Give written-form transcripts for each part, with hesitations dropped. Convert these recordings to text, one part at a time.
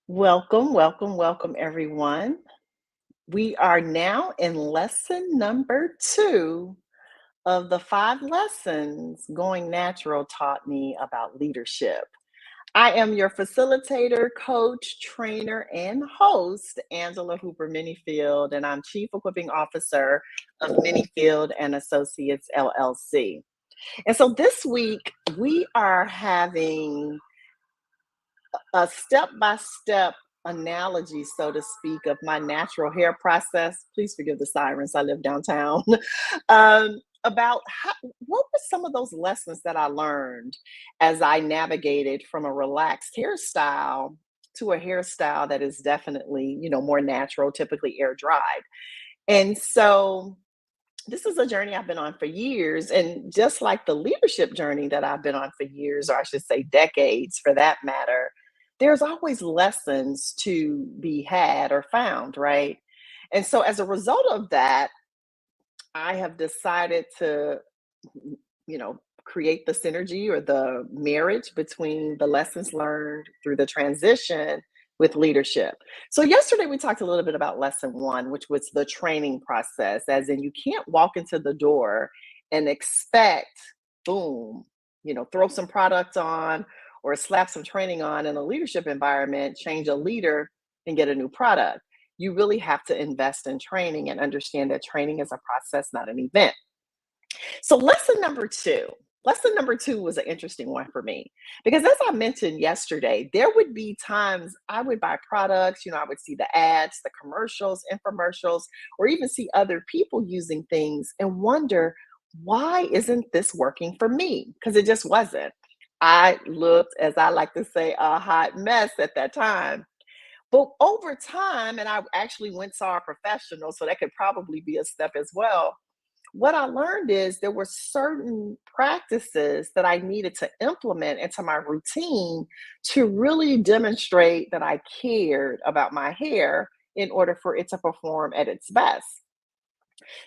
Welcome, welcome, welcome, everyone. We are now in lesson number two of the five lessons Going Natural taught me about leadership. I am your facilitator, coach, trainer, and host, Angela Hooper-Menifield, and I'm Chief Equipping Officer of Menifield and Associates LLC. And so this week we are having a step-by-step analogy, so to speak, of my natural hair process. Please forgive the sirens. I live downtown. About what were some of those lessons that I learned as I navigated from a relaxed hairstyle to a hairstyle that is definitely, more natural, typically air dried. And so this is a journey I've been on for years. And just like the leadership journey that I've been on for years, or I should say decades for that matter, there's always lessons to be had or found, right? And so as a result of that, I have decided to, create the synergy or the marriage between the lessons learned through the transition with leadership. So yesterday we talked a little bit about lesson one, which was the training process, as in you can't walk into the door and expect, boom, throw some product on or slap some training on in a leadership environment, change a leader and get a new product. You really have to invest in training and understand that training is a process, not an event. So lesson number two was an interesting one for me because as I mentioned yesterday, there would be times I would buy products, I would see the ads, the commercials, infomercials, or even see other people using things and wonder, why isn't this working for me? Because it just wasn't. I looked, as I like to say, a hot mess at that time. But over time, and I actually went saw a professional, so that could probably be a step as well. What I learned is there were certain practices that I needed to implement into my routine to really demonstrate that I cared about my hair in order for it to perform at its best.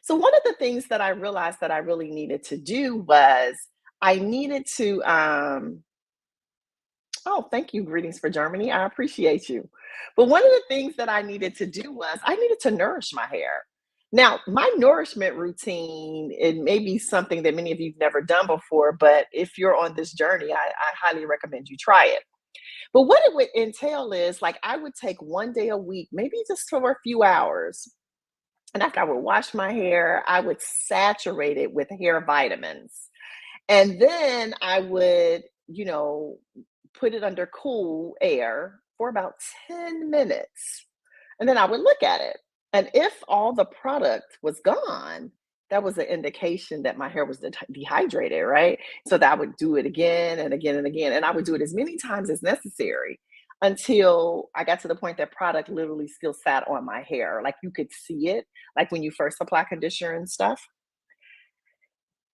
So, one of the things that I realized that I really needed to do was I needed to, oh, thank you. Greetings for Germany. I appreciate you. But one of the things that I needed to do was I needed to nourish my hair. Now, my nourishment routine, it may be something that many of you've never done before, but if you're on this journey, I highly recommend you try it. But what it would entail is like I would take one day a week, maybe just for a few hours. And after I would wash my hair, I would saturate it with hair vitamins. And then I would, put it under cool air for about 10 minutes. And then I would look at it. And if all the product was gone, that was an indication that my hair was dehydrated, right? So that I would do it again and again and again. And I would do it as many times as necessary until I got to the point that product literally still sat on my hair. Like you could see it, like when you first apply conditioner and stuff.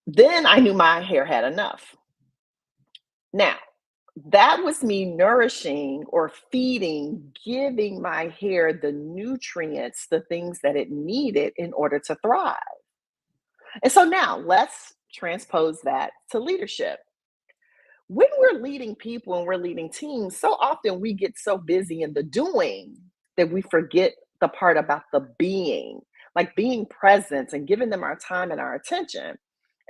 Then I knew my hair had enough. Now, that was me nourishing or feeding, giving my hair the nutrients, the things that it needed in order to thrive. And so now let's transpose that to leadership. When we're leading people and we're leading teams, so often we get so busy in the doing that we forget the part about the being, like being present and giving them our time and our attention.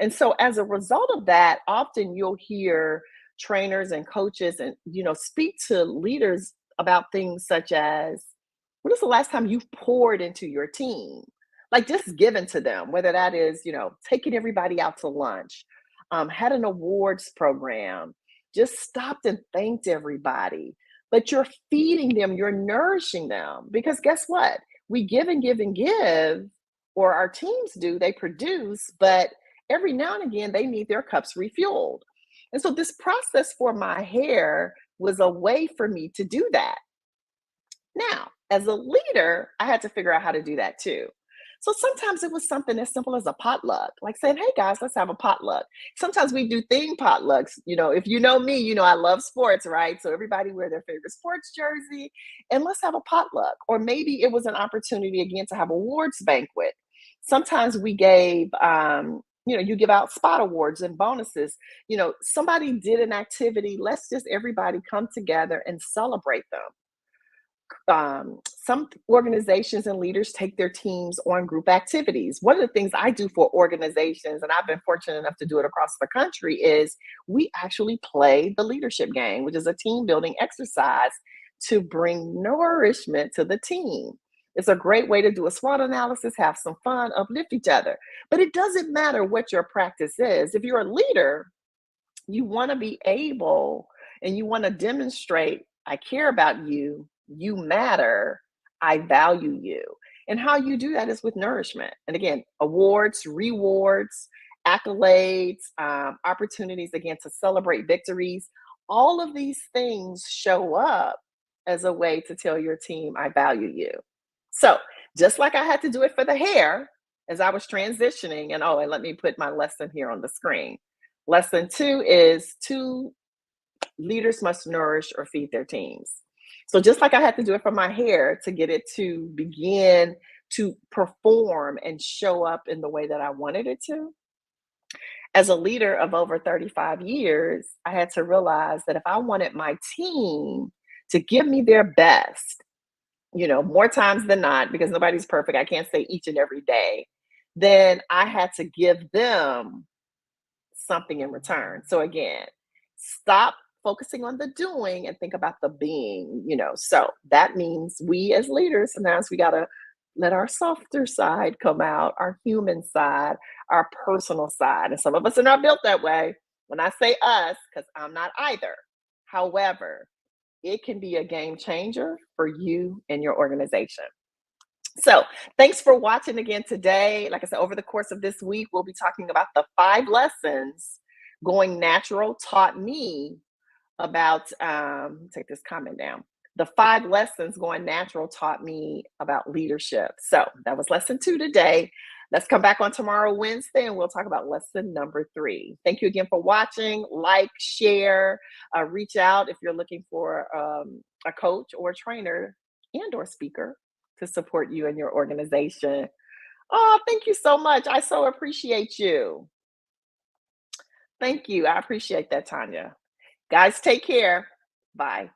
And so as a result of that, often you'll hear trainers and coaches and speak to leaders about things such as, when is the last time you poured into your team? Like just giving to them, whether that is, taking everybody out to lunch, had an awards program, just stopped and thanked everybody. But you're feeding them, you're nourishing them. Because guess what? We give and give and give, or our teams do, they produce, but every now and again, they need their cups refueled. And so this process for my hair was a way for me to do that. Now, as a leader, I had to figure out how to do that too. So sometimes it was something as simple as a potluck, like saying, hey guys, let's have a potluck. Sometimes we do theme potlucks. If you know me, I love sports, right? So everybody wear their favorite sports jersey and let's have a potluck. Or maybe it was an opportunity again to have awards banquet. Sometimes we gave, you give out spot awards and bonuses. Somebody did an activity. Let's just everybody come together and celebrate them. Some organizations and leaders take their teams on group activities. One of the things I do for organizations, and I've been fortunate enough to do it across the country, is we actually play the leadership game, which is a team building exercise to bring nourishment to the team. It's a great way to do a SWOT analysis, have some fun, uplift each other. But it doesn't matter what your practice is. If you're a leader, you want to be able and you want to demonstrate, I care about you, you matter, I value you. And how you do that is with nourishment. And again, awards, rewards, accolades, opportunities again to celebrate victories. All of these things show up as a way to tell your team, I value you. So, just like I had to do it for the hair as I was transitioning, and let me put my lesson here on the screen. Lesson two is two leaders must nourish or feed their teams. So just like I had to do it for my hair to get it to begin to perform and show up in the way that I wanted it to, as a leader of over 35 years, I had to realize that if I wanted my team to give me their best, more times than not, because nobody's perfect, I can't say each and every day, then I had to give them something in return. So again, stop focusing on the doing and think about the being. So that means we as leaders, sometimes we got to let our softer side come out, our human side, our personal side. And some of us are not built that way. When I say us, because I'm not either. However, it can be a game changer for you and your organization. So, thanks for watching again today. Like I said, over the course of this week, we'll be talking about the 5 lessons going natural taught me about, take this comment down. The 5 lessons going natural taught me about leadership. So, that was lesson 2 today. Let's come back on tomorrow, Wednesday, and we'll talk about lesson number 3. Thank you again for watching. Like, share, reach out if you're looking for a coach or a trainer and/or speaker to support you and your organization. Oh, thank you so much. I so appreciate you. Thank you. I appreciate that, Tanya. Guys, take care. Bye.